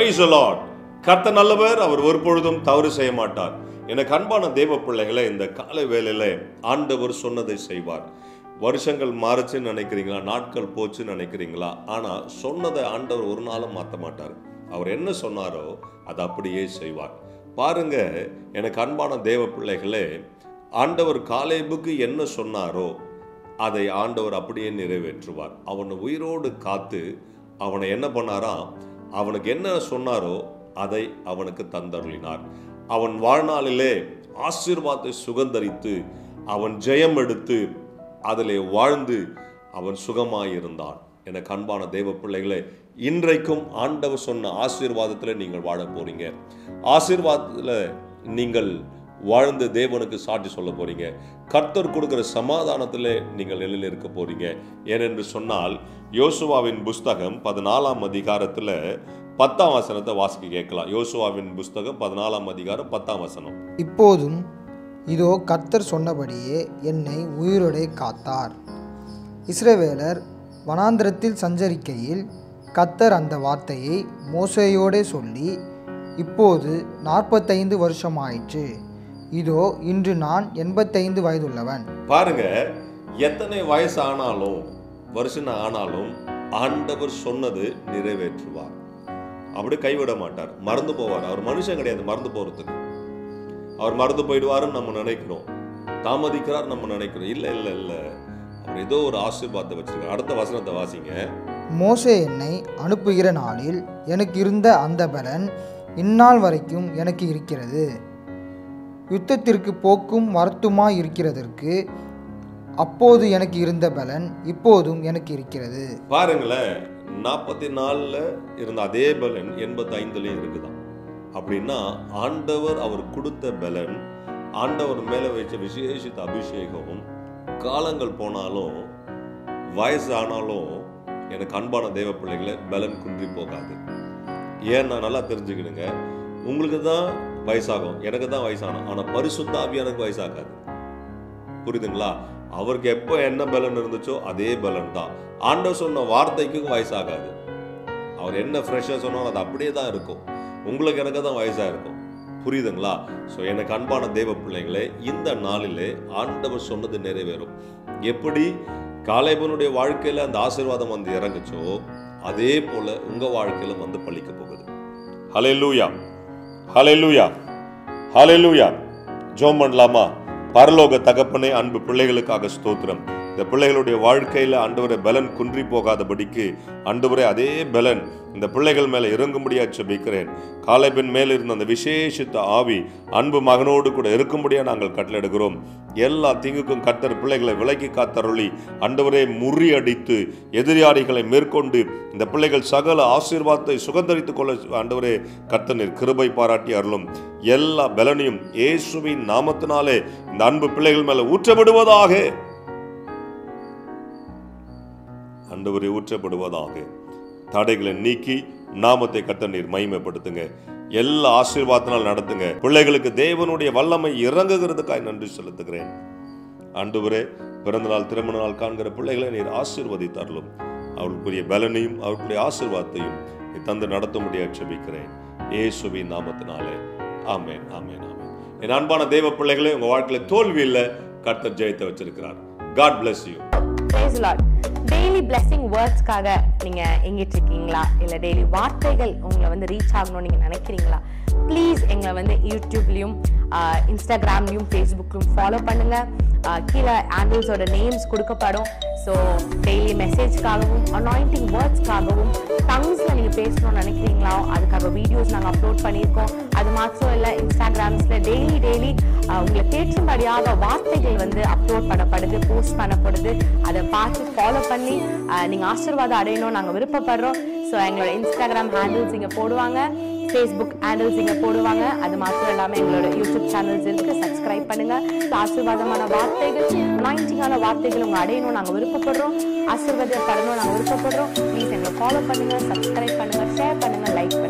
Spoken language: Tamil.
Praise the Lord. கர்த்தர் நல்லவர், அவர் ஒருபொழுதும் தவறு செய்ய மாட்டார். எனக்கு அன்பான தேவ பிள்ளைகளை, இந்த காலை வேளையில ஆண்டவர் சொன்னதை செய்வார். வருஷங்கள் மாறுச்சுன்னு நினைக்கிறீங்களா? நாட்கள் போச்சுன்னு நினைக்கிறீங்களா? ஆனால் சொன்னதை ஆண்டவர் ஒரு நாளும் மாற்ற மாட்டார். அவர் என்ன சொன்னாரோ அதை அப்படியே செய்வார். பாருங்க, எனக்கு அன்பான தேவ பிள்ளைகளே, ஆண்டவர் காலேபுக்கு என்ன சொன்னாரோ அதை ஆண்டவர் அப்படியே நிறைவேற்றுவார். அவனை உயிரோடு காத்து அவனை என்ன பண்ணாராம்? அவனுக்கு என்ன சொன்னாரோ அதை அவனுக்கு தந்தருளினார். அவன் வாழ்நாளிலே ஆசீர்வாதத்தை சுகந்தரித்து அவன் ஜெயம் எடுத்து அதிலே வாழ்ந்து அவன் சுகமாயிருந்தான். எனக்கு அன்பான தேவ பிள்ளைகளே, இன்றைக்கும் ஆண்டவர் சொன்ன ஆசீர்வாதத்தில் நீங்கள் வாழ போறீங்க. ஆசீர்வாதத்தில் நீங்கள் வாழ்ந்து தேவனுக்கு சாட்சி சொல்ல போறீங்க. கர்த்தர் கொடுக்கிற சமாதானத்தில் நீங்கள் நிலையில் இருக்க போறீங்க. ஏனென்று சொன்னால், யோசுவாவின் புஸ்தகம் 14ஆம் அதிகாரத்தில் 10ஆம் வசனத்தை வாசிக்க கேட்கலாம். யோசுவாவின் புஸ்தகம் 14ஆம் அதிகாரம் 10ஆம் வசனம். இப்போதும் இதோ கர்த்தர் சொன்னபடியே என்னை உயிரோடே காத்தார். இஸ்ரவேலர் வனாந்திரத்தில் சஞ்சரிக்கையில் கர்த்தர் அந்த வார்த்தையை மோசேயோடே சொல்லி, இப்போது 45 வருஷமாயிற்று. இதோ இன்று நான் 85 வயதுள்ளவன். பாருங்க, எத்தனை வயசு ஆனாலும் வருஷம் ஆனாலும் ஆண்டவர் சொன்னது நிறைவேற்றுவார். அப்படி கைவிட மாட்டார், மறந்து போவார். அவர் மனுஷன் கிடையாது மறந்து போறதுக்கு. அவர் மறந்து போயிடுவாருன்னு நம்ம நினைக்கிறோம், தாமதிக்கிறார் நம்ம நினைக்கிறோம். இல்லை இல்லை இல்லை, அவர் ஏதோ ஒரு ஆசீர்வாதத்தை வச்சிருக்கார். அடுத்த வசனத்தை வாசிங்க. மோசே என்னை அனுப்புகிற நாளில் எனக்கு இருந்த அந்த பலன் இந்நாள் வரைக்கும் எனக்கு இருக்கிறது. யுத்தத்திற்கு போக்கும் வரத்துமாய் இருக்கிறதற்கு அப்போது எனக்கு இருந்த பலன் இப்போதும் எனக்கு இருக்கிறது. பாருங்களேன், 44 இருந்த அதே பலன் 85 இருக்குதான். அப்படின்னா ஆண்டவர் அவர் கொடுத்த பலன், ஆண்டவர் மேல வச்ச விசேஷித்த அபிஷேகமும், காலங்கள் போனாலும் வயசு ஆனாலும் எனக்கு அன்பான தேவ பிள்ளைகளை பலன் குன்றி போகாது. ஏன் நான் நல்லா தெரிஞ்சுக்கிடுங்க, உங்களுக்கு தான் வயசாகும், எனக்கு தான் வயசாகும். ஆனால் பரிசுத்த ஆவியானவருக்கு வயசாகாது. புரியுதுங்களா? அவருக்கு எப்போ என்ன பலன் இருந்துச்சோ அதே பலன் தான். ஆண்டவர் சொன்ன வார்த்தைக்கு வயசாகாது. அவர் என்ன ஃப்ரெஷ்ஷாக சொன்னாலும் அது அப்படியே தான் இருக்கும். உங்களுக்கு எனக்கு தான் வயசாக இருக்கும். புரியுதுங்களா? ஸோ எனக்கு அன்பான தேவ பிள்ளைகளே, இந்த நாளிலே ஆண்டவர் சொன்னது நிறைவேறும். எப்படி காலேபனுடைய வாழ்க்கையில் அந்த ஆசீர்வாதம் வந்து இறங்குச்சோ அதே போல உங்க வாழ்க்கையில வந்து பலிக்க போகுது. ஹல்லேலூயா, ஹல்லேலூயா, ஹல்லேலூயா. ஜெபம் பண்ணலாமா? பரலோக தகப்பனே, அன்பு பிள்ளைகளுக்காக ஸ்தோத்திரம். இந்த பிள்ளைகளுடைய வாழ்க்கையில ஆண்டவரே பலன் குன்றி போகாதபடிக்கு ஆண்டவரே அதே பலன் இந்த பிள்ளைகள் மேல இறங்கும்படியா ஜெபிக்கிறேன். காலேபின் மேல இருந்த அந்த விசேஷித்த ஆவி அன்பு மகனோடு கூட இருக்கும்படியா நாங்கள் கட்டளையிடுகிறோம். எல்லா தீங்குக்கும் கர்த்தர் பிள்ளைகளை விலக்கி காத்தருளி ஆண்டவரே முறியடித்து எதிராளிகளை மேற்கொண்டு இந்த பிள்ளைகள் சகல ஆசீர்வாதத்தை சுகந்தரித்துக் கொள்ள ஆண்டவரே கர்த்தர் கிருபை பாராட்டி அருளும். எல்லா பலனையும் இயேசுவின் நாமத்தினாலே இந்த அன்பு பிள்ளைகள் மேல ஊற்றப்படுவதாக, ஆண்டவரே ஊற்றப்படுவதாக. தடைகளை நீக்கி நாமத்தை கர்த்தர் நீர் மகிமைப்படுத்துங்க. எல்லா ஆசீர்வாதத்தினால் நடத்துங்க. பிள்ளைகளுக்கு தேவனுடைய வல்லமை இறங்குகிறதுக்காக நன்றி செலுத்துகிறேன். ஆண்டவரே, பிறந்த நாள் திருமண நாள் காண்கிற பிள்ளைகளை நீர் ஆசீர்வதித்தருளும். அவர்களுக்குரிய பலனையும் அவர்களுடைய ஆசீர்வாதத்தையும் நீ தந்து நடத்தும்படியாக ஜெபிக்கிறேன் இயேசுவின் நாமத்தினாலே. ஆமென், ஆமென், ஆமென். என் அன்பான தேவ பிள்ளைகளே, உங்க வாழ்க்கையில தோல்வி இல்லை, கர்த்தர் ஜெயத்தை வச்சிருக்கிறார். God bless you. Praise the Lord. Daily blessing வேர்ட்ஸ்க்காக நீங்க எங்கிட்டு இருக்கீங்களா? இல்லை டெய்லி வார்த்தைகள் உங்களை வந்து ரீச் ஆகணும்னு நீங்க நினைக்கிறீங்களா? ப்ளீஸ் எங்களை வந்து யூடியூப்லையும் இன்ஸ்டாகிராம்லையும் ஃபேஸ்புக்லையும் ஃபாலோ பண்ணுங்க. கீழே ஆண்டில்ஸோட நேம்ஸ் கொடுக்கப்படும். ஸோ டெய்லி மெசேஜ்க்காகவும் அனாயிண்டிங் வேர்ட்ஸ்க்காகவும் டங்ஸில் நீங்கள் பேசணும்னு நினைக்கிறீங்களா? அதுக்காக வீடியோஸ் நாங்கள் அப்லோட் பண்ணியிருக்கோம். அது மாத்திரம் இல்லை, இன்ஸ்டாகிராம்ஸில் டெய்லி உங்களுக்கு ஏற்றும்படியாக வார்த்தைகள் வந்து அப்லோட் பண்ணப்படுது, போஸ்ட் பண்ணப்படுது. அதை பார்த்து ஃபாலோ பண்ணி நீங்கள் ஆசீர்வாதம் அடையணும் நாங்கள் விருப்பப்படுறோம். ஸோ எங்களோட இன்ஸ்டாகிராம் ஹேண்டில்ஸ் இங்கே போடுவாங்க, ஃபேஸ்புக் ஹேண்டில்ஸ் இங்கே போடுவாங்க. அது மாத்திரம் இல்லாமல் எங்களோட யூடியூப் சேனல்ஸ் இருக்குது, சப்ஸ்கிரைப் பண்ணுங்கள். ஆசீர்வாதமான வார்த்தைகள், அனாயிண்டிங்கான வார்த்தைகள் உங்கள் அடையணும் நாங்கள் விருப்பப்படுறோம். ஆசீர்வாதப்படணும் நாங்கள் விருப்பப்படுறோம். ப்ளீஸ் எங்களை ஃபாலோ பண்ணுங்கள், சப்ஸ்கிரைப் பண்ணுங்கள், ஷேர் பண்ணுங்கள், லைக் பண்ணுங்கள்.